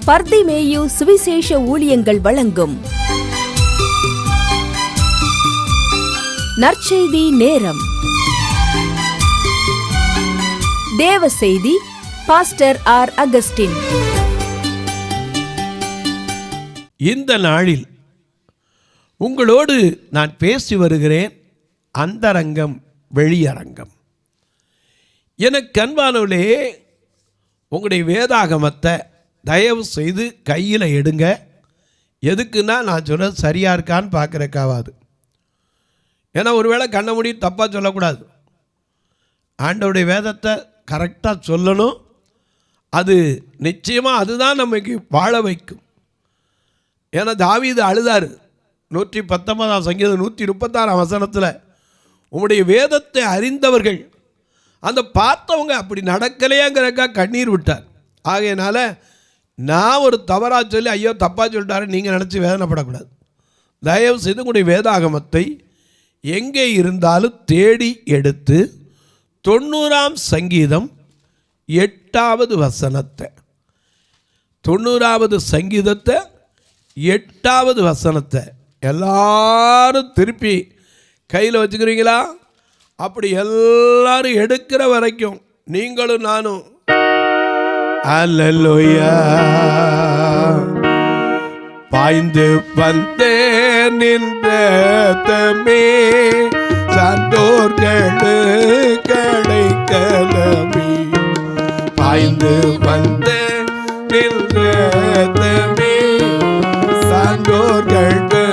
பர்திமேயு சுவிசேஷ ஊழியங்கள் வழங்கும் நற்செய்தி நேரம். தேவ செய்தி பாஸ்டர் ஆர். அகஸ்டின். இந்த நாளில் உங்களோடு நான் பேசி வருகிறேன். அந்தரங்கம் வெளியரங்கம். எனக்கு அன்பானவர்களே, உங்களுடைய வேதாகமத்தை தயவு செய்து கையில் எடுங்க. எதுக்குன்னா நான் சொல்கிறது சரியாக இருக்கான்னு பார்க்குறக்காவாது. ஏன்னா ஒருவேளை கண்ண மூடி தப்பாக சொல்லக்கூடாது. ஆண்டவருடைய வேதத்தை கரெக்டாக சொல்லணும். அது நிச்சயமாக அதுதான் நமக்கு வாழ வைக்கும். ஏன்னா தாவீது அழுதார். 119 சங்கீதம் 136 வசனத்தில், உங்களுடைய வேதத்தை அறிந்தவர்கள், அந்த பார்த்தவங்க அப்படி நடக்கலையாங்கிறக்கா கண்ணீர் விட்டார். ஆகையினால நான் ஒரு தவறாக சொல்லி ஐயோ தப்பாக சொல்லிட்டாரு நீங்கள் நினச்சி வேதனைப்படக்கூடாது. தயவு செய்து உங்களுடைய வேதாகமத்தை எங்கே இருந்தாலும் தேடி எடுத்து 90ஆம் சங்கீதம் 8வது வசனத்தை, 90வது சங்கீதத்தை 8வது வசனத்தை எல்லாரும் திருப்பி கையில் வச்சுக்கிறீங்களா? அப்படி எல்லாரும் எடுக்கிற வரைக்கும் நீங்களும் நானும் அல்லேலூயா பாய்ந்து வந்தேன் நின்ற தமே சான்றோர்களு கிடைக்கலமே. பாய்ந்து வந்தேன் நின்ற தமே சான்றோர்களு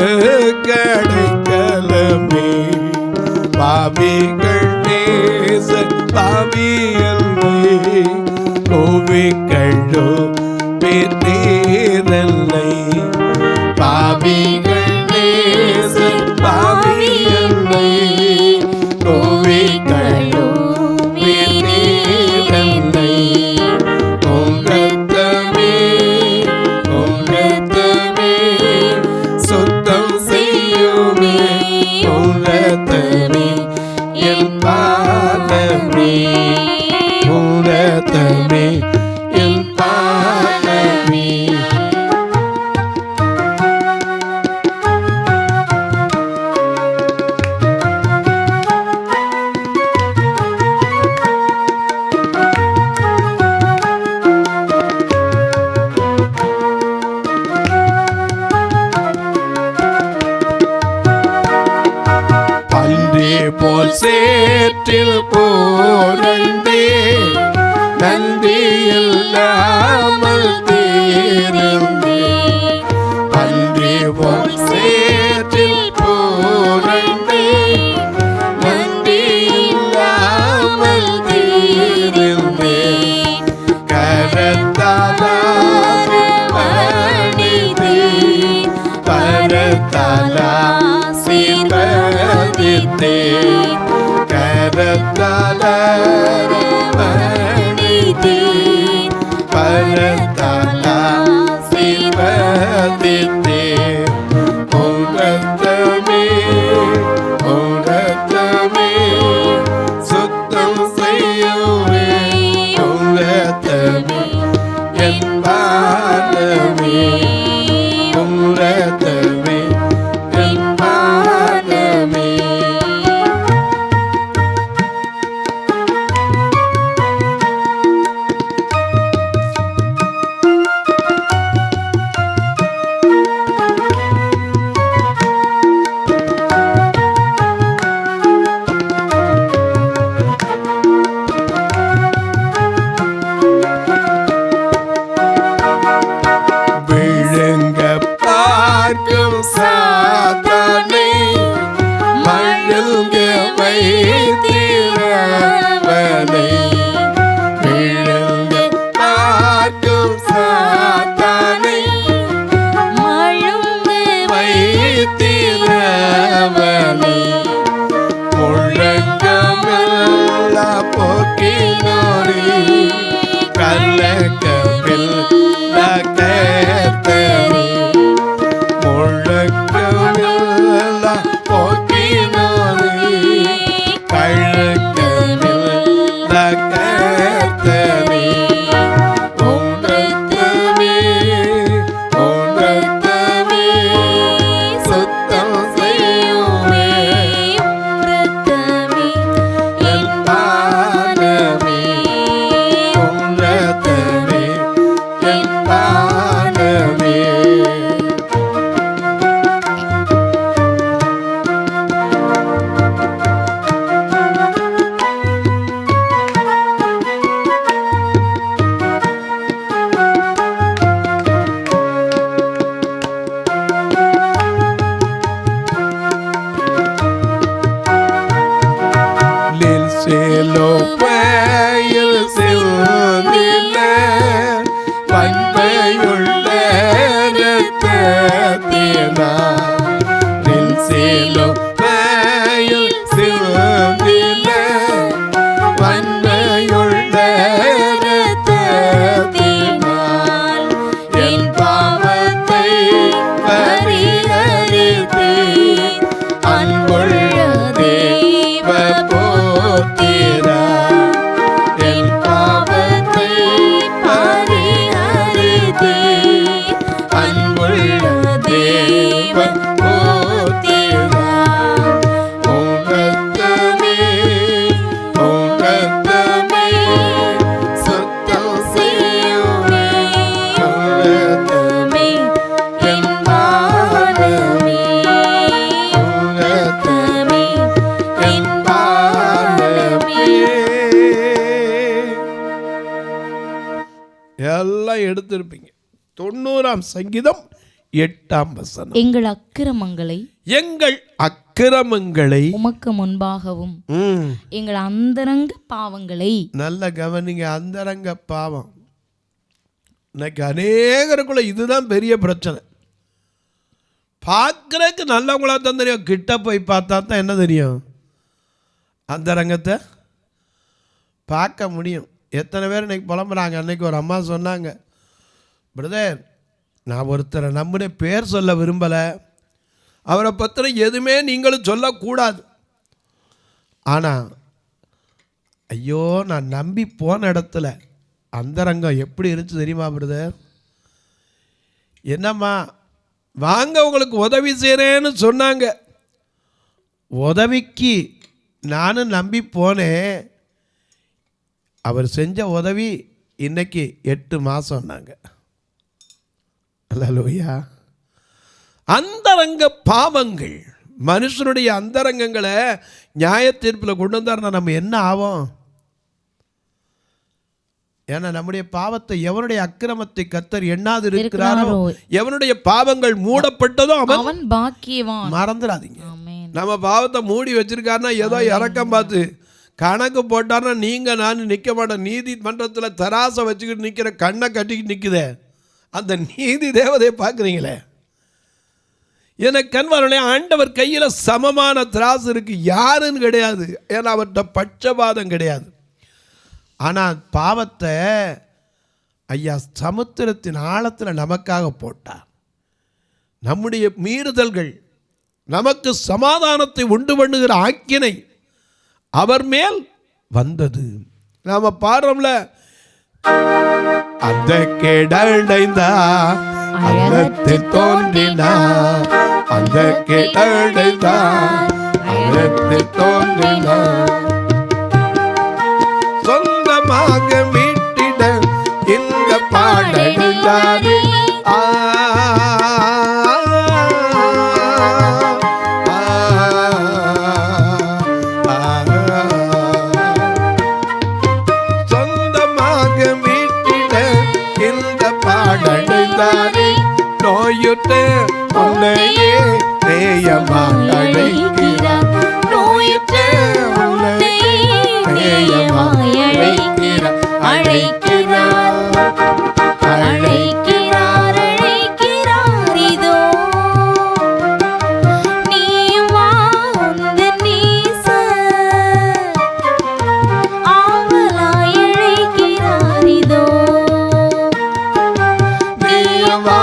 கிடைக்கலமே. பாவிகள் நேச பாவியல்லை கோவிகளோ பேரல்லை. பாவிகள் நேச பாவியல்லை கோவிகளோ பேரல்லை. உங்கத்தமே உங்கத்தமே சுத்தம் செய்யுமே. உங்கத்தமே என் பாதமே உங்கத்தமே என் பாதமே. போல் சேற்றில் போரண்டே நன்றி இல்லாமல் தீரந்தே. அன்றி போல் சேற்றில் போரண்டே நன்றி இல்லாமல் தீரந்தே. கரத்தாலே அணிதே பரத்தாலா சீர்வதித்தே. கரத்தாலே அணிதே பரத்தாலா சீர்வதித்தே. உங்கத்தமே உங்கத்தமே சுத்தம் செய்யுமே. உங்கத்தமே என் பாதமே உங்கத்தமே என் பாதமே. சிலுவையில் சிவந்தின வன்மையுள்ள இரத்தத்தினால் என் பாவத்தை பரிஹரித்தீர். அன்புள்ள தேவ புத்திரா, என் பாவத்தை பரிஹரித்தீர். அன்புள்ள தேவ புத்திரா, உம் இரத்தமே, உம் இரத்தமே சுத்தம் செய்யுமே. உம் இரத்தமே என் பாவமே, உம் இரத்தமே என் பாவமே. எல்லாம் எடுத்திருப்பீங்க. 90ஆம் சங்கீதம் 8ஆம் வசனம். எங்கள் அக்கிரமங்களை எங்கள் அக்கிரமங்களை உமக்கு முன்பாகவும் எங்கள் அந்தரங்க பாவங்களை. நல்ல கவனிங்க, அந்தரங்க பாவம். இன்னைக்கு அநேகருக்குள்ள இதுதான் பெரிய பிரச்சனை. பார்க்கறதுக்கு நல்லவங்களா தான் தெரியும், கிட்ட போய் பார்த்தா தான் என்ன தெரியும், அந்தரங்கத்தை பார்க்க முடியும். எத்தனை பேர் இன்னைக்கு புலம்புறாங்க. அன்னைக்கு ஒரு அம்மா சொன்னாங்க, பிரதர் நான் ஒருத்தரை நம்முடைய பேர் சொல்ல விரும்பலை, அவரை பற்றின எதுவுமே நீங்களும் சொல்லக்கூடாது. ஆனால் ஐயோ நான் நம்பி போன இடத்துல அந்தரங்கம் எப்படி இருந்துச்சு தெரியுமா பிரதர்? என்னம்மா வாங்க உங்களுக்கு உதவி செய்கிறேன்னு சொன்னாங்க. உதவிக்கு நானும் நம்பி போனேன். அவர் செஞ்ச உதவி இன்னைக்கு 8 மாதம்னாங்க. அல்லேலூயா. அந்தரங்க பாவங்கள், மனுஷனுடைய அந்தரங்கங்களை நியாய தீர்ப்பில் கொண்டு வந்தாருன்னா நம்ம என்ன ஆவோம்? ஏன்னா நம்முடைய பாவத்தை, எவனுடைய அக்கிரமத்தை கர்த்தர் எண்ணாது இருக்கிறாரோ, எவனுடைய பாவங்கள் மூடப்பட்டதோ அவன் பாக்கியவான். மறந்துடாதீங்க. ஆமென். நம்ம பாவத்தை மூடி வச்சிருக்காருன்னா ஏதோ இறக்கம் பார்த்து கணக்கு போட்டார்னா நீங்கள் நான் நிற்க மாட்டேன். நீதிமன்றத்தில் தராசை வச்சுக்கிட்டு நிற்கிற கண்ணை கட்டிக்கிட்டு நிற்குதே அந்த நீதி தேவதையை பார்க்குறீங்களே. எனக்கு கண்வாரனே, ஆண்டவர் கையில் சமமான திராசு இருக்குது, யாருன்னு கிடையாது. ஏன்னா அவர்கிட்ட பட்சபாதம் கிடையாது. ஆனால் பாவத்தை ஐயா சமுத்திரத்தின் ஆழத்தில் நமக்காக போட்டார். நம்முடைய மீறுதல்கள் நமக்கு சமாதானத்தை உண்டு பண்ணுகிற ஆக்கினை அவர் மேல் வந்தது. நாம பாடுறோம்ல, அந்த கேடடைந்தா அகத்தில் தோன்றினா, அந்த கேடடைந்தா அகத்தில் தோன்றினா, சொந்தமாக மீட்டிட இந்த பாடடைந்தாரே. சொந்தமாக மீட்டிட இந்த பாடடைந்தாரே. நோயுற்று உன்னையே நேயமாக அழைக்கிறார், நோயுற்று உன்னையே நேயமாக அழைக்கிறார், அழைக்கிறார், அழைக்கிறார், அழைக்கிறார். இதோ நீயும் வா உந்தன் நேசர் ஆவலாய் அழைக்கிறார். இதோ நீயும் வா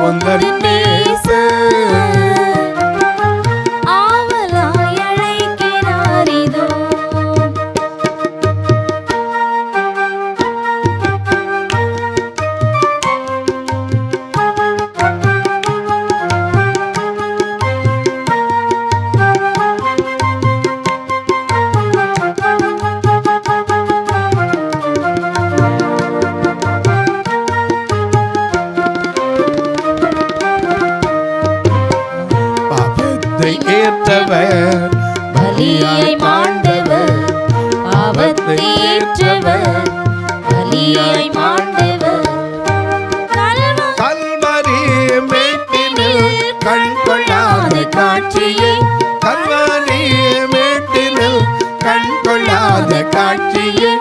உந்தன் நேசர் ஆவலாய் அழைக்கிறார். இதோ பாவத்தை ஏற்றவர் பலியாய் மாண்டவர், பாவத்தை ஏற்றவர் பலியாய் மாண்டவர். கல்வரி மேட்டினில் கண் கொள்ளாத காட்சியை, கல்வரி மேட்டினில் கண் கொள்ளாத காட்சியை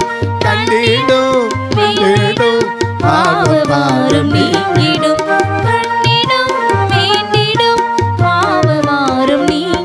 கண்டிடும் கண்டிடும் பாவபாரம் நீங்கிடும், கண்ணிடும் மீண்டிடும் பாவமாறும் நீங்கிடும்.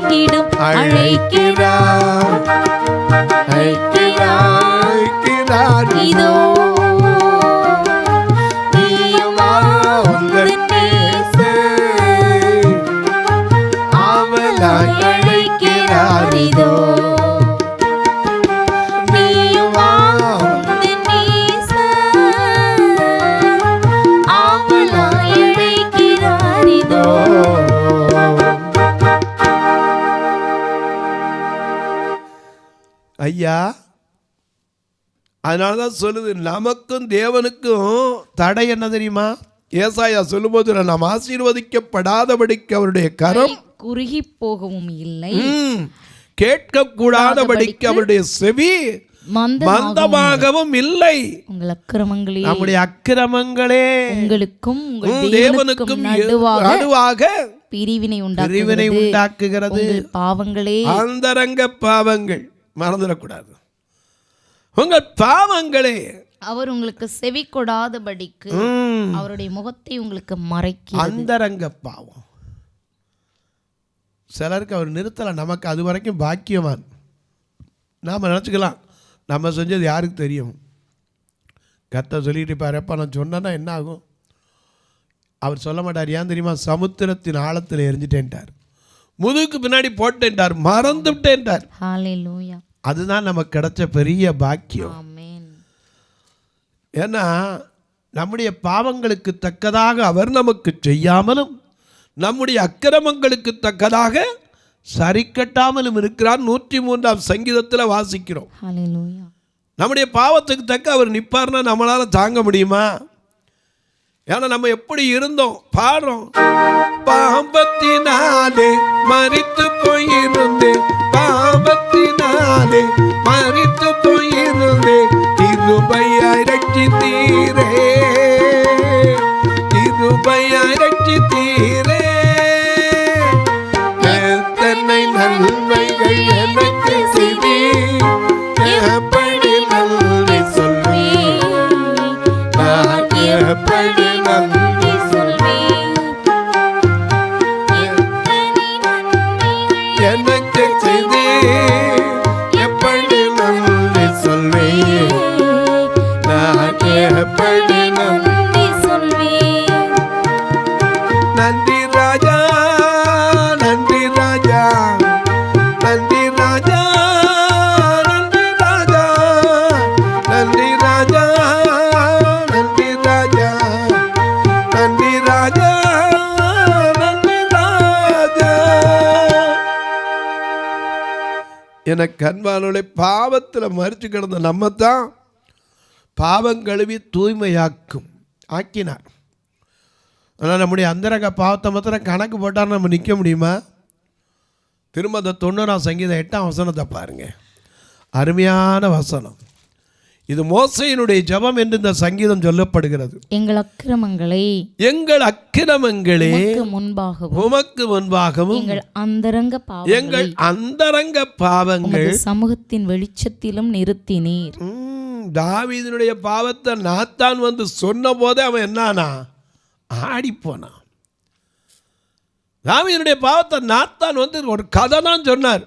ஐயா, அதனால தான் சொல்லுது, நமக்கும் தேவனுக்கும் தடை என்ன தெரியுமா? ஏசாயா சொல்லும்போது, நாம் ஆசீர்வதிக்கப்படாதபடிக்கு அவருடைய கரம் குறுகி போகவும் இல்லை, கேட்கக்கூடாதபடிக்கு அவருடைய செவி மந்தமாகவும் இல்லை. உங்கள் அக்கிரமங்களே, நம்முடைய அக்கிரமங்களே உங்களுக்கும் தேவனுக்கும் நடுவாக பிரிவினை உண்டாக்குகிறது. பாவங்களே, அந்தரங்க பாவங்கள் மறந்துடக்கூடாது. உங்கள் பாவங்களே அவர் உங்களுக்கு செவி கொடாதபடிக்கு அவருடைய முகத்தை உங்களுக்கு மறைக்கிறது. அந்தரங்க பாவம். சிலருக்கு அவர் நிறுத்தலை, நமக்கு அது வரைக்கும் பாக்கியவான். நாம் நினச்சிக்கலாம், நம்ம செஞ்சது யாருக்கு தெரியும்? கர்த்தர் சொல்லிட்டு பாருப்பா, நான் சொன்னேன்னா என்ன ஆகும்? அவர் சொல்ல மாட்டார். ஏன் தெரியுமா? சமுத்திரத்தின் ஆழத்தில் எரிஞ்சிட்டேன்ட்டார், முதுகுக்கு பின்னாடி போட்டேன்ட்டார், மறந்துவிட்டேன்ட்டார். ஹல்லேலூயா. அதுதான் நமக்கு கிடைச்ச பெரிய பாக்கியம். ஆமென். ஏன்னா நம்முடைய பாவங்களுக்கு தக்கதாக அவர் நமக்கு செய்யாமலும், நம்முடைய அக்கிரமங்களுக்கு தக்கதாக சரி கட்டாமலும் இருக்கிறார். 103ஆம் சங்கீதத்தில் வாசிக்கிறோம். ஹல்லேலூயா. நம்முடைய பாவத்துக்கு தக்க அவர் நிற்பார்னா நம்மளால் தாங்க முடியுமா? ஏன்னா நம்ம எப்படி இருந்தோம் பாடுறோம். பாவத்தினாலே மரித்து போயிருந்தேன், பாவத்தினாலே மரித்து போயிருந்தேன், கிருபையாய் ரட்சித்தீரே, கிருபையாய் ரட்சித்தீரே, எத்தனை நன்மைகள் எனக்கு செய்தீர், எப்படி நன்றி சொல்வேன், நான் எப்படி நன்றி சொல்வேன், எனக்கு செய்தீர், எப்படி நன்றி சொல்வேன், நான் எப்படி நன்றி சொல்வேன். நன்றி ராஜா, நன்றி ராஜா, நன்றி ராஜா, நன்றி ராஜா, நன்றி ராஜா, நன்றி ராஜா, நன்றி ராஜா, நன்றி ராஜா. எனக்கு அன்பானவர்களே, பாவத்தில் மரிச்சு கிடந்த நம்ம தான் பாவம் கழுவி தூய்மையாக்கும் ஆக்கினார். ஆனால் நம்முடைய அந்தரங்க பாவத்தை மாத்திரம் கணக்கு போட்டால் நம்ம நிற்க முடியுமா? திரும்ப அந்த 90ஆம் சங்கீதம் 8ஆம் வசனத்தை பாருங்க. அருமையான வசனம் இது. மோசேயினுடைய ஜெபம் என்று இந்த சங்கீதம் சொல்லப்படுகிறது. எங்கள் அக்கிரமங்களை, எங்கள் அக்கிரமங்களே உமக்கு முன்பாகவும், எங்கள் அந்தரங்க பாவங்களை, எங்கள் அந்தரங்க பாவங்கள் சமூகத்தின் வெளிச்சத்திலும் நிறுத்தினீர். தாவீதினுடைய பாவத்தை நாத்தான் வந்து சொன்ன போதே அவன் என்னானா? ஆடிப்போனான். தாவீதுடைய பாவத்தை நாத்தான் வந்து ஒரு கதை தான் சொன்னார்.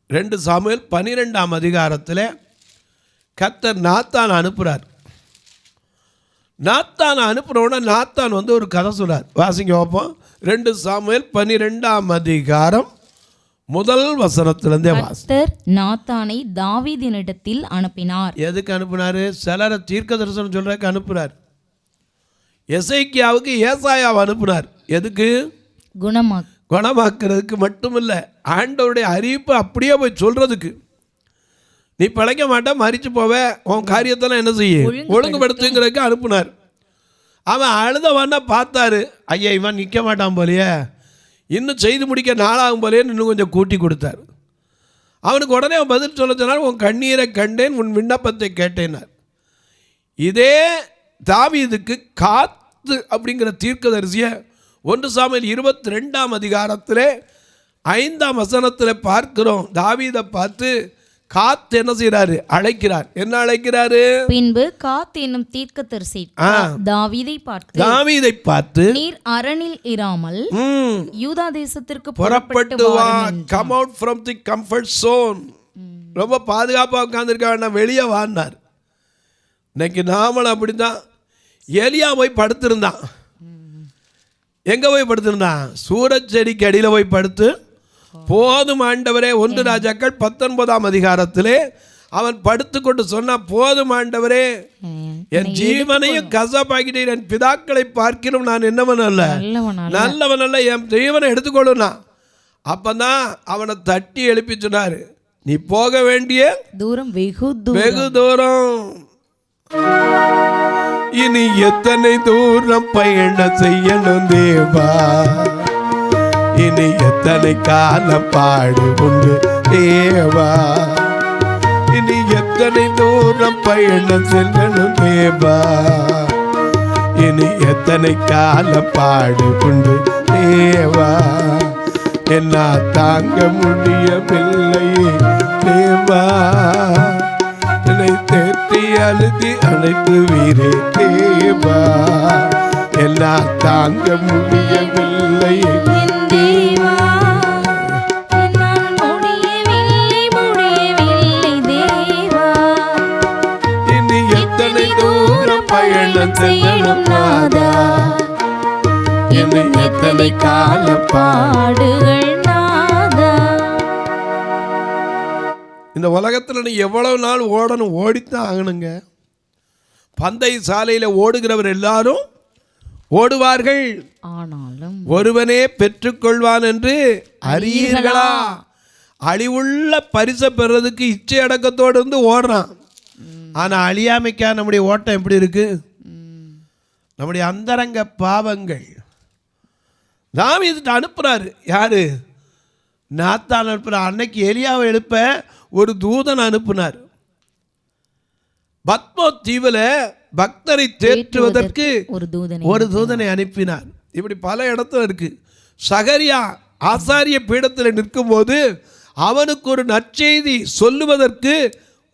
2 சாமுவேல் 12ஆம் அதிகாரத்தில் கர்த்தர் நாத்தான் அனுப்புகிறார். நாத்தான் அனுப்புகிறோட நாத்தான் வந்து ஒரு கதை சொல்றார். வாசிங்க பார்ப்போம். 2 சாமுவேல் 12ஆம் அதிகாரம் முதல் வசனத்திலிருந்தே கர்த்தர் நாத்தானை தாவீதினிடத்தில் அனுப்பினார். எதுக்கு அனுப்பினாரு? சிலரை தீர்க்க தரிசனம் சொல்றதுக்கு அனுப்புறார். எசேக்கியாவுக்கு ஏசாயாவை அனுப்புனார். எதுக்கு? குணமாக்குறதுக்கு மட்டுமில்ல, ஆண்டவருடைய அறிவிப்பு அப்படியே போய் சொல்றதுக்கு. நீ பிழைக்க மாட்ட, மறிச்சு போவ, உன் காரியத்தெல்லாம் என்ன செய்ய ஒழுங்குபடுத்துங்கிறதுக்கு அனுப்புனார். அவன் அழுதவன பார்த்தாரு, ஐயா இவன் நிற்க மாட்டான் போலையே, இன்னும் செய்து முடிக்க நாளாகும் போலேன்னு இன்னும் கொஞ்சம் கூட்டி கொடுத்தார். அவனுக்கு உடனே அவன் பதில் சொல்ல சொன்னார், உன் கண்ணீரை கண்டேன், உன் விண்ணப்பத்தை கேட்டேனார். இதே தாவீதுக்கு காத்து அப்படிங்கிற தீர்க்கதரிசியை 1 சாமுவேல் 22ஆம் அதிகாரத்தில் 5ஆம் வசனத்தில் பார்க்கிறோம். தாவீதை பார்த்து காத்து என்ன செய்யறாரு? அழைக்கிறார். என்ன அழைக்கிறாரு? பின்பு காத் என்னும் தீர்க்கதரிசி தாவீதை பார்த்து நீர் அரணில் இராமல் யூதா தேசத்திற்கு புறப்பட்டு வா. Come out from the comfort zone. ரொம்ப பாதுகாப்பாக உட்கார்ந்திருக்க வேண்டாம், வெளியே வான்னார். இன்னைக்கு நாமளும் அப்படிதான். எலியா போய் படுத்திருந்தான். எங்க போய் படுத்திருந்தான்? சூரச்செடிக்கு அடியில் போய் படுத்து, போதும் ஆண்டவரே, 1 ராஜாக்கள் 19ஆம் அதிகாரத்திலே அவன் படுத்துக்கொண்டு சொன்னான், போதும் ஆண்டவரே, என் ஜீவனையும் கசப்பாக்கிட்டேன், என் பிதாக்களை பார்க்கிறோம் நான் என்னவன் அல்ல, நல்லவன் அல்ல, என் ஜீவனை எடுத்துக்கொள்ளுனா. அப்பதான் அவனை தட்டி எழுப்பி சொன்னாரு, நீ போக வேண்டிய தூரம் வெகு தூரம். இனி எத்தனை தூரம் பயணம் செய்யணும் தேவா, இனி எத்தனை காலம் பாடு உண்டு தேவா, இனி எத்தனை தூரம் பயணம் செல்லணும் தேவா, இனி எத்தனை காலம் பாடு உண்டு தேவா, என்ன தாங்க முடியவில்லை தேவா, என்னை தேற்றி அழுதி அழைத்து வீரே தேவா, எல்லாம் தாங்க முடியவில்லை தேவா, என்னால் முடியவில்லை தேவா, இனி எத்தனை தூரம் பயணம் செய்யணும் நாதா, இனி எத்தனை காலம் பாடுகள் நாதா. இந்த உலகத்தில் நீ எவ்வளவு நாள் ஓடணும், ஓடித்தான் ஆகணுங்க. பந்தய சாலையில் ஓடுகிறவர் எல்லாரும் ஓடுவார்கள், ஆனாலும் ஒருவனே பெற்றுக்கொள்வான் என்று அறியீர்களா? அழிவுள்ள பரிசை பெறதுக்கு இச்சை அடக்கத்தோடு இருந்து ஓடுறான். ஆனால் அழியாமைக்கா நம்முடைய ஓட்டம் எப்படி இருக்கு? நம்முடைய அந்தரங்க பாவங்கள். தாவீது அனுப்புறாரு. யாரு? நாத்தான் அனுப்புறார். அன்னைக்கு எலியாவை எழுப்ப ஒரு தூதன் அனுப்புனார். பத்மோ தீவில் பக்தரை தேற்றுவதற்கு ஒரு தூதனை அனுப்பினார். இப்படி பல இடத்துல இருக்கு. சகரியா ஆசாரிய பீடத்தில் நிற்கும் போது அவனுக்கு ஒரு நற்செய்தி சொல்லுவதற்கு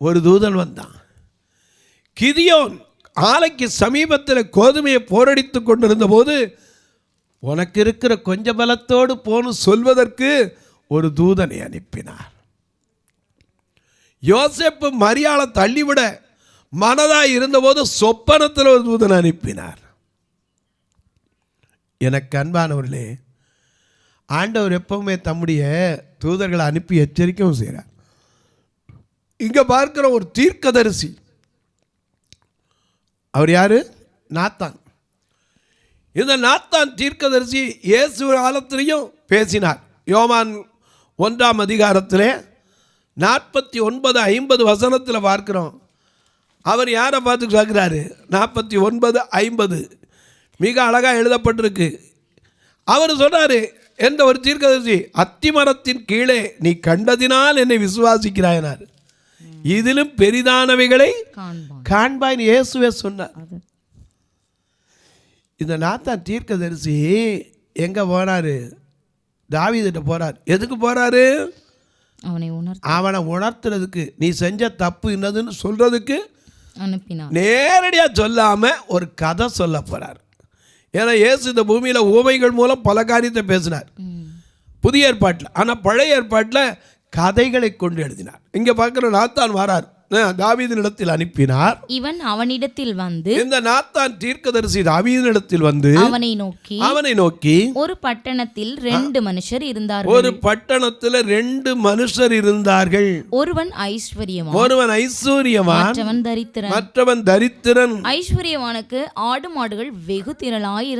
ஒரு தூதன் வந்தான். கிதியோன் ஆலைக்கு சமீபத்தில் கோதுமையை போரடித்து கொண்டிருந்த போது உனக்கு இருக்கிற கொஞ்ச பலத்தோடு போன்னு சொல்வதற்கு ஒரு தூதனை அனுப்பினார். யோசேப்பு மரியாளை தள்ளிவிட மனதாய் இருந்தபோது சொப்பனத்தில் ஒரு தூதனை அனுப்பினார். எனக்கு அன்பானவர்களே, ஆண்டவர் எப்பவுமே தம்முடைய தூதர்களை அனுப்பி எச்சரிக்கவும் செய்கிறார். இங்கே பார்க்கிற ஒரு தீர்க்கதரிசி, அவர் யாரு? நாத்தான். இந்த நாத்தான் தீர்க்கதரிசி இயேசு காலத்திலையும் பேசினார். யோவான் 1ஆம் அதிகாரத்திலே 49-50 வசனத்தில் பார்க்கிறோம். அவர் யாரை பார்த்து கேட்குறாரு? 49-50 மிக அழகாக எழுதப்பட்டிருக்கு. அவர் சொன்னார், என்ற ஒரு தீர்க்கதரிசி, அத்திமரத்தின் கீழே நீ கண்டதினால் என்னை விசுவாசிக்கிறாயினார், இதிலும் பெரிதானவைகளை காண்பாய்னு இயேசுவே சொன்னார். இந்த நாத்தான் தீர்க்கதரிசி எங்கே போனார்? தாவீதுகிட்ட போகிறார். எதுக்கு போகிறாரு? அவனை உணர்த்துறதுக்கு, நீ செஞ்ச தப்பு என்னதுன்னு சொல்கிறதுக்கு அனுப்பினார். நேரடியாக சொல்லாமல் ஒரு கதை சொல்ல போகிறார். ஏன்னா இயேசு இந்த பூமியில் ஊமைகள் மூலம் பல காரியத்தை பேசினார் புதிய ஏற்பாட்டில். ஆனால் பழைய ஏற்பாட்டில் கதைகளை கொண்டு எழுதினார். இங்கே பார்க்குற நாத்தான் வரார், தாவீதினிடத்தில் அனுப்பினார். இவன் அவனிடத்தில் வந்து, இந்த நாத்தான் தீர்க்கதரிசி தாவீதினிடத்தில் வந்து அவனை நோக்கி ஒரு பட்டணத்தில் 2 மனுஷர் இருந்தார்கள். ஒரு பட்டணத்தில் 2 மனுஷர் இருந்தார்கள். ஒருவன் ஐஸ்வரியவான், மற்றவன் தரித்திரன். ஐஸ்வரியவானுக்கு ஆடு மாடுகள் வெகு திரளாய்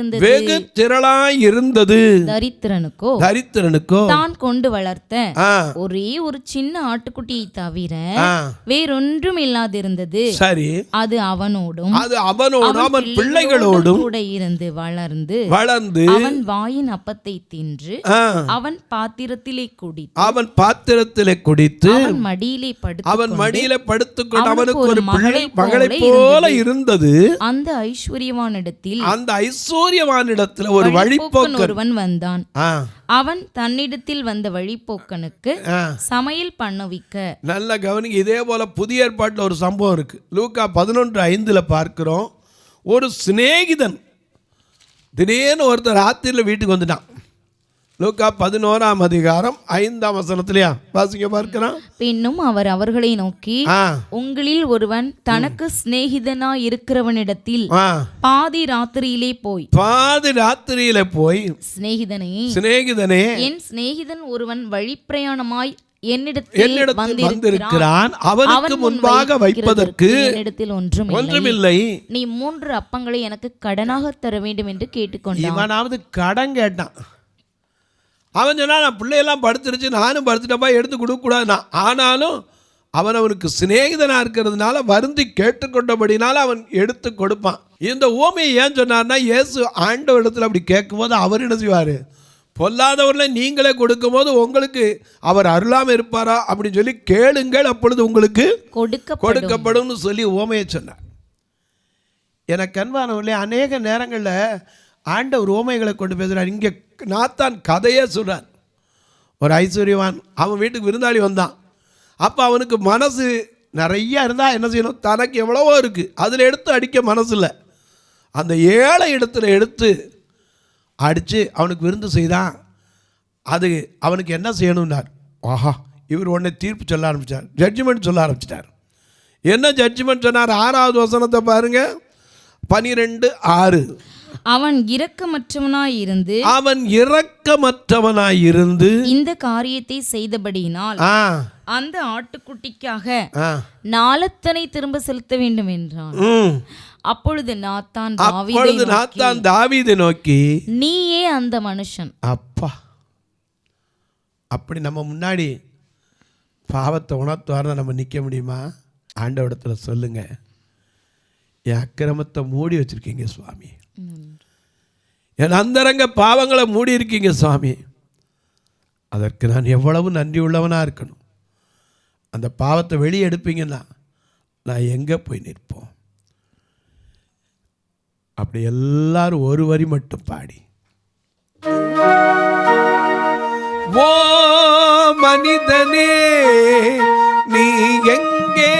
இருந்தது. தரித்திரனுக்கோ தான் கொண்டு வளர்த்த ஒரே ஒரு சின்ன ஆட்டுக்குட்டியை தவிர வேறொன்றும் இல்லாதிருந்தது. சரி, அது அவனோடும் அவன் பிள்ளைகளோடும் கூட இருந்து வளர்ந்து அவன் வாயின் அப்பத்தை தின்று அவன் பாத்திரத்திலே குடித்து அவன் மடியிலே படுத்துக்கொண்டு அவனுக்கு ஒரு மகளை போல இருந்தது. அந்த ஐஸ்வரியவானிடத்தில் ஒரு வழிப்போக்கன் ஒருவன் வந்தான். அவன் தன்னிடத்தில் வந்த வழிப்போக்கனுக்கு சமையல் பண்ணுவிக்க. நல்ல கவனிங்க. இதே போல புதிய ஏற்பாட்டில் ஒரு சம்பவம் இருக்கு. லூக்கா 11:5 பார்க்கிறோம். ஒரு சிநேகிதன் திடீர்னு ஒருத்தர் ராத்திரியில் வீட்டுக்கு வந்துட்டான். லூக்கா 11ஆம் அதிகாரம் 5ஆம் வசனத்திலையா வாசிக்க பார்க்கிறோம். பின்னும் அவர் அவர்களை நோக்கி, உங்களில் ஒருவன் தனக்கு சிநேகிதனா இருக்கிறவனிடத்தில் பாதி ராத்திரியிலே போய் சிநேகிதனே, என் சிநேகிதன் ஒருவன் வழிப்பிரயாணமாய் என்னிடத்தில் வந்திருக்கிறான், அவனுக்கு முன்பாக வைப்பதற்கு என்னிடத்தில் ஒன்றுமில்லை. நீ 3 அப்பங்களை எனக்கு கடனாக தர வேண்டும் என்று கேட்டுக்கொண்டான். இவனாவது கடன் கேட்டான். அவன் சொன்னால் நான் பிள்ளையெல்லாம் படுத்துருச்சு, நானும் படுத்துட்டப்பா, எடுத்து கொடுக்கக்கூடாதுன்னா. ஆனாலும் அவன் அவனுக்கு சிநேகிதனாக இருக்கிறதுனால வருந்தி கேட்டுக்கொண்டபடினால அவன் எடுத்து கொடுப்பான். இந்த ஊமையை ஏன் சொன்னார்னா, இயேசு ஆண்டவரிடத்தில் அப்படி கேட்கும்போது அவர் என்ன செய்வார், பொல்லாதவர்களை நீங்களே கொடுக்கும்போது உங்களுக்கு அவர் அருளாமல் இருப்பாரா அப்படின்னு சொல்லி கேளுங்கள், அப்பொழுது உங்களுக்கு கொடுக்கப்படும் சொல்லி ஊமையை சொன்னார். எனக்கு அன்பானவர்களே, அநேக நேரங்களில் ஆண்டவர் ஊமைகளை கொண்டு பேசுகிறார். இங்கே நாத்தான் கதையே சொல்கிறார். ஒரு ஐஸ்வர்யவான் அவன் வீட்டுக்கு விருந்தாளி வந்தான். அப்போ அவனுக்கு மனசு நிறையா இருந்தால் என்ன செய்யணும், தனக்கு எவ்வளவோ இருக்குது, அதில் எடுத்து அடிக்க மனசு இல்லை. அந்த ஏழை இடத்துல எடுத்து அடித்து அவனுக்கு விருந்து செய்தான். அது அவனுக்கு என்ன செய்யணும்னார். ஆஹா, இவர் உடனே தீர்ப்பு சொல்ல ஆரம்பித்தார், ஜட்ஜ்மெண்ட் சொல்ல ஆரம்பிச்சிட்டார். என்ன ஜட்ஜ்மெண்ட் சொன்னார்? 6வது வசனத்தை பாருங்கள், 12:6. அவன் இரக்கமற்றவனாயிருந்து இந்த காரியத்தை செய்தபடியினால் அந்த ஆட்டுக்குட்டிக்காக நாலத்தனை திரும்ப செலுத்த வேண்டும் என்றான். அப்பொழுது நாத்தான் தாவீதை நோக்கி, நீயே அந்த மனுஷன். அப்பா, அப்படி நம்ம முன்னாடி பாவத்தை உணர்த்துவார்னா நம்ம நிற்க முடியுமா? ஆண்டவரிடத்துல சொல்லுங்க, என் அக்கிரமத்தை மூடி வச்சிருக்கீங்க சுவாமி, என் அந்தரங்க பாவங்களை மூடி இருக்கீங்க சுவாமி, அதற்கு நான் எவ்வளவு நன்றி உள்ளவனாக இருக்கணும். அந்த பாவத்தை வெளியே எடுப்பீங்கன்னா நான் எங்கே போய் நிற்போம்? அப்படி எல்லாரும் ஒரு வரி மட்டும் பாடி, ஓ மனிதனே நீ எங்கே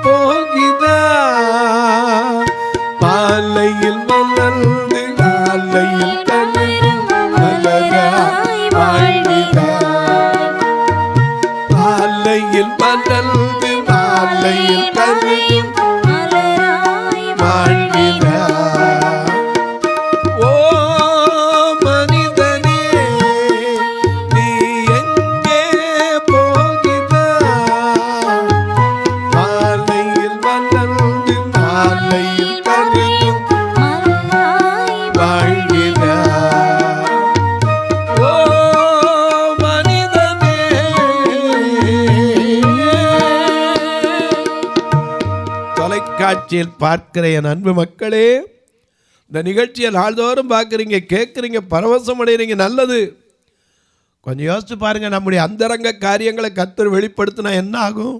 போகிறா, பாலையில் மலர்ந்து நாளையில் கனியும் மலராய் வாழ்கிறாய், பாலையில் மலர்ந்து நாளையில் கனியும் மலராய் வாழ்கிறாய். ஓ மனிதனே நீ எங்கே போகிறாய், பாலையில் மலர்ந்து நாளையில் கனியும் மலராய் வாழ்கிறாய். ஓ மனிதனே. தொலைக்காட்சியில் பார்க்கிற என் அன்பு மக்களே, இந்த நிகழ்ச்சியை நாள்தோறும் பார்க்குறீங்க, கேட்குறீங்க, பரவசம் அடைகிறீங்க, நல்லது. கொஞ்சம் யோசிச்சு பாருங்கள், நம்முடைய அந்தரங்க காரியங்களை கர்த்தர் வெளிப்படுத்தினா என்ன ஆகும்?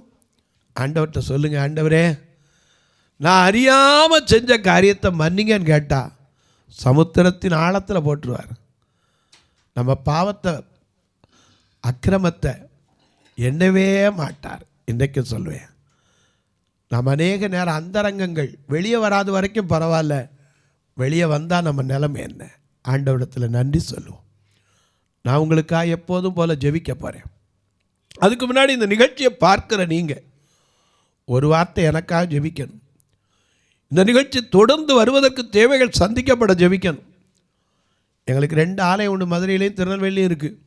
ஆண்டவர்கிட்ட சொல்லுங்கள், ஆண்டவரே நான் அறியாமல் செஞ்ச காரியத்தை மன்னிங்கன்னு கேட்டால் சமுத்திரத்தின் ஆழத்தில் போட்டுருவார். நம்ம பாவத்தை அக்கிரமத்தை எண்ணவே மாட்டார். இன்றைக்கு சொல்லுவேன், நம்ம அநேக நேரம் அந்தரங்கங்கள் வெளியே வராது வரைக்கும் பரவாயில்ல, வெளியே வந்தால் நம்ம நிலைமை என்ன? ஆண்டவரிடத்தில் நன்றி சொல்லுவோம். நான் உங்களுக்காக எப்போதும் போல் ஜெபிக்க போகிறேன். அதுக்கு முன்னாடி இந்த நிகழ்ச்சியை பார்க்குற நீங்கள் ஒரு வார்த்தை எனக்காக ஜெபிக்கணும். இந்த நிகழ்ச்சி தொடர்ந்து வருவதற்கு தேவைகள் சந்திக்கப்பட ஜெபிக்கணும். எங்களுக்கு 2 ஆலயம் உண்டு, மதுரையிலையும் திருநெல்வேலியும் இருக்குது.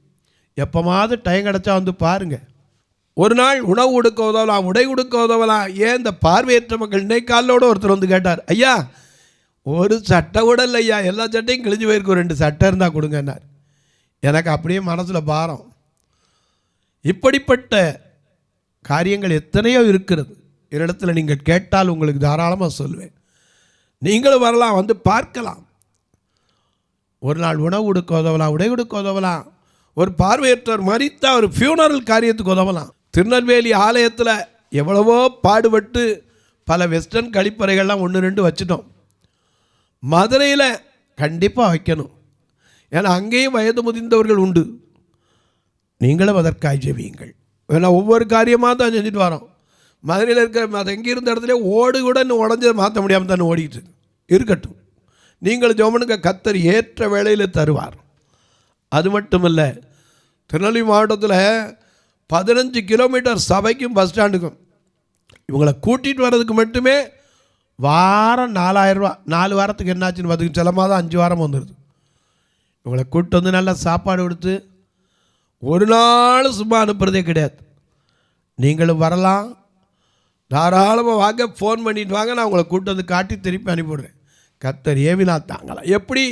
எப்போமாவது டைம் கிடச்சா வந்து பாருங்கள். ஒரு நாள் உணவு கொடுக்க உதவலாம், உடை கொடுக்க உதவலாம். ஏன் இந்த பார்வையற்ற மக்கள் இன்னைக்கு காலோடு ஒருத்தர் வந்து கேட்டார், ஐயா ஒரு சட்டை கூட இல்லை ஐயா, எல்லா சட்டையும் கிழிஞ்சு போயிருக்கும், 2 சட்டை இருந்தால் கொடுங்கன்னார். எனக்கு அப்படியே மனசில் பாரம். இப்படிப்பட்ட காரியங்கள் எத்தனையோ இருக்கிறது. என்னிடத்தில் நீங்கள் கேட்டால் உங்களுக்கு தாராளமாக சொல்லுவேன். நீங்களும் வரலாம், வந்து பார்க்கலாம். ஒரு நாள் உணவு கொடுக்க உதவலாம், உடை கொடுக்க உதவலாம். ஒரு பார்வையற்றவர் மரித்தா ஒரு ஃபியூனரல் காரியத்துக்கு உதவலாம். திருநெல்வேலி ஆலயத்தில் எவ்வளவோ பாடுபட்டு பல வெஸ்டர்ன் கழிப்பறைகள்லாம் 1-2 வச்சுட்டோம். மதுரையில் கண்டிப்பாக வைக்கணும். ஏன்னா அங்கேயும் வயது முதிர்ந்தவர்கள் உண்டு. நீங்களும் அதற்காக ஜெபியுங்கள். ஏன்னா ஒவ்வொரு காரியமாக தான் செஞ்சுட்டு வரோம். மதுரையில் இருக்கிற எங்கே இருந்த இடத்துல ஓடு கூட இன்னும் உடஞ்சதை மாற்ற முடியாமல் தானே ஓடிக்கிட்டு இருக்கட்டும். நீங்கள் ஜெபனுக்கு கர்த்தர் ஏற்ற வேளையில் தருவார். அது மட்டும் இல்லை, திருநெல்வேலி மாவட்டத்தில் 15 கிலோமீட்டர் சபைக்கும் பஸ் ஸ்டாண்டுக்கும் இவங்களை கூட்டிகிட்டு வர்றதுக்கு மட்டுமே வாரம் 4000 ரூபா. 4 வாரத்துக்கு என்னாச்சுன்னு பார்த்துக்கு, சில மாதம் 5 வாரம் வந்துடுது. இவங்களை கூப்பிட்டு வந்து நல்லா சாப்பாடு கொடுத்து ஒரு நாள் சும்மா அனுப்புறதே கிடையாது. நீங்களும் வரலாம், தாராளமாக வாங்க, ஃபோன் பண்ணிட்டு வாங்க, நான் உங்களை கூப்பிட்டு வந்து காட்டி திருப்பி அனுப்பிவிடுறேன். கர்த்தர் ஏவினா தாங்கலாம். எப்படி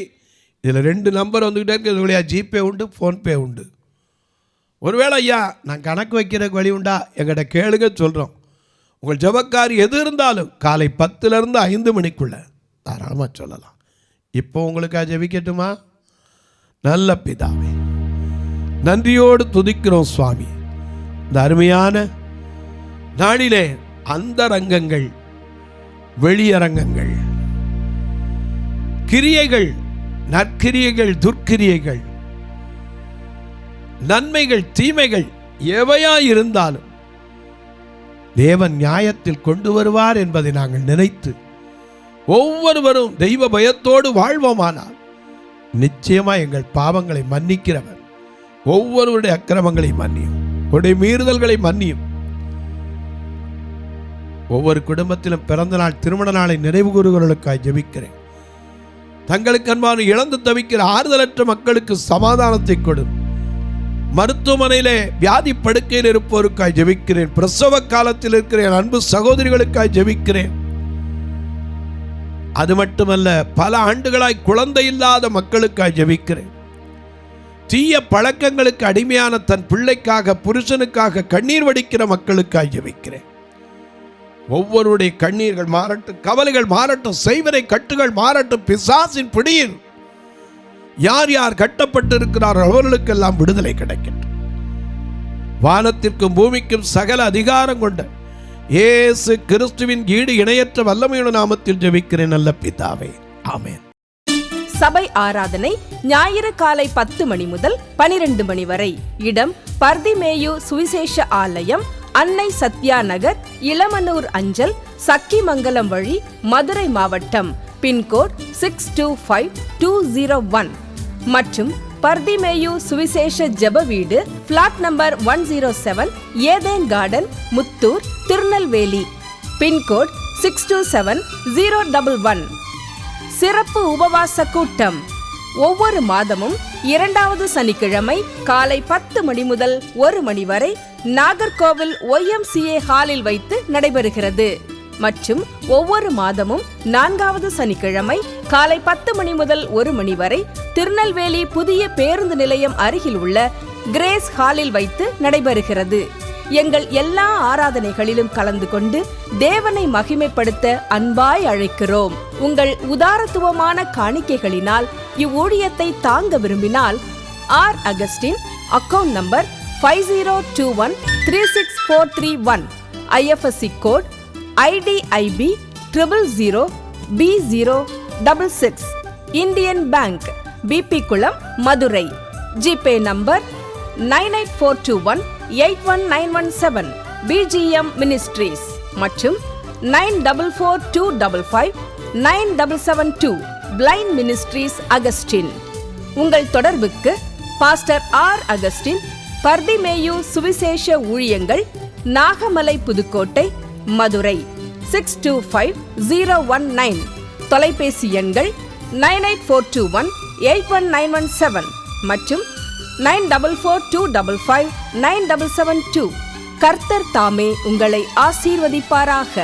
இதில் 2 நம்பர் வந்துக்கிட்டே இருக்குது. இது வழியாக ஜிபே உண்டு, ஃபோன்பே உண்டு. ஒருவேளை ஐயா நான் கணக்கு வைக்கிறதுக்கு வழி உண்டா எங்கிட்ட கேளுங்க, சொல்கிறோம். உங்கள் ஜெபக்காரி எது இருந்தாலும் காலை 10லேருந்து 5 மணிக்குள்ளே தாராளமாக சொல்லலாம். இப்போ உங்களுக்காக ஜெபிக்கட்டுமா? நல்ல பிதாவே, நன்றியோடு துதிக்கிறோம் சுவாமி. இந்த அருமையான நாளிலே அந்தரங்கங்கள், வெளியரங்கங்கள், கிரியைகள், நற்கிரியைகள், துர்க்கிரியைகள், நன்மைகள், தீமைகள் எவையாயிருந்தாலும் தேவன் நியாயத்தில் கொண்டு வருவார் என்பதை நாங்கள் நினைத்து ஒவ்வொருவரும் தெய்வ பயத்தோடு வாழ்வோமானால் நிச்சயமா எங்கள் பாவங்களை மன்னிக்கிறவர், ஒவ்வொருவருடைய அக்கிரமங்களை மன்னியும், உடைய மீறுதல்களை மன்னியும். ஒவ்வொரு குடும்பத்திலும் பிறந்த நாள், திருமண நாளை நினைவு கூறுகிறவர்களுக்காக ஜெபிக்கிறேன். தங்களுக்கு அன்பான இழந்து தவிக்கிற ஆறுதலற்ற மக்களுக்கு சமாதானத்தை கொடு. மருத்துவமனையிலே வியாதி படுக்கையில் இருப்போருக்காய் ஜெபிக்கிறேன். பிரசவ காலத்தில் இருக்கிற என் அன்பு சகோதரிகளுக்காய் ஜெபிக்கிறேன். அது மட்டுமல்ல, பல ஆண்டுகளாய் குழந்தை இல்லாத மக்களுக்காய் ஜெபிக்கிறேன். தீய பழக்கங்களுக்கு அடிமையான தன் பிள்ளைக்காக, புருஷனுக்காக கண்ணீர் வடிக்கிற மக்களுக்காய் ஜெபிக்கிறேன். ஒவ்வொருடைய கண்ணீர்கள் மாறட்டும், கவலைகள் மாறட்டும், செய்வனை கட்டுகள் மாறட்டும். பிசாசின் பிடியில் யார் யார் கட்டப்பட்டு இருக்கிறார்கள் அவர்களுக்கெல்லாம் விடுதலை கிடைக்கட்டும். வானத்திற்கும் பூமிக்கும் சகல அதிகாரம் கொண்ட இயேசு கிறிஸ்துவின் ஈடு இணையற்ற வல்லமையுள்ள நாமத்தில் ஜெபிக்கிறேன் நல்ல பிதாவே, ஆமென். சபை ஆராதனை ஞாயிறு காலை 10 மணி முதல் 12 மணி வரை. இடம் பர்திமேயு சுவிசேஷ ஆலயம், அன்னை சத்யா நகர், இளமனூர் அஞ்சல், சக்கிமங்கலம் வழி, மதுரை மாவட்டம். பின்கோட் 625201 மற்றும் பர்திமேயு சுவிசேஷ ஜெப வீடு, பிளாட் நம்பர் 107, ஏதேன் கார்டன், முத்தூர், திருநெல்வேலி. பின்கோட் 627011. சிறப்பு உபவாச கூட்டம் ஒவ்வொரு மாதமும் 2வது சனிக்கிழமை காலை 10 மணி முதல் 1 மணி வரை நாகர்கோவில் YMCA ஹாலில் வைத்து நடைபெறுகிறது. மற்றும் ஒவ்வொரு மாதமும் 4வது சனிக்கிழமை காலை 10 மணி முதல் 1 மணி வரை திருநெல்வேலி புதிய பேருந்து நிலையம் அருகில் உள்ள கிரேஸ் ஹாலில் வைத்து நடைபெறுகிறது. எங்கள் எல்லா ஆராதனைகளிலும் கலந்து கொண்டு தேவனை மகிமைப்படுத்த அன்பாய் அழைக்கிறோம். உங்கள் உதாரத்துவமான காணிக்கைகளினால் இவ்வூழியத்தை தாங்க விரும்பினால் R Augustine, account number 5021364331, IFSC code IDIB 000B066, Indian bank, BP Kulam, Madurai. GPay number 9842181917, BGM ministries மற்றும் 9442559772, பிளைண்ட் மினிஸ்ட்ரீஸ் அகஸ்டின். உங்கள் தொடர்புக்கு பாஸ்டர் ஆர் அகஸ்டின், பர்திமேயு சுவிசேஷ ஊழியங்கள், நாகமலை, புதுக்கோட்டை, மதுரை 625019. தொலைபேசி எண்கள் 9842181917 மற்றும் 9442559772. கர்த்தர் தாமே உங்களை ஆசீர்வதிப்பாராக.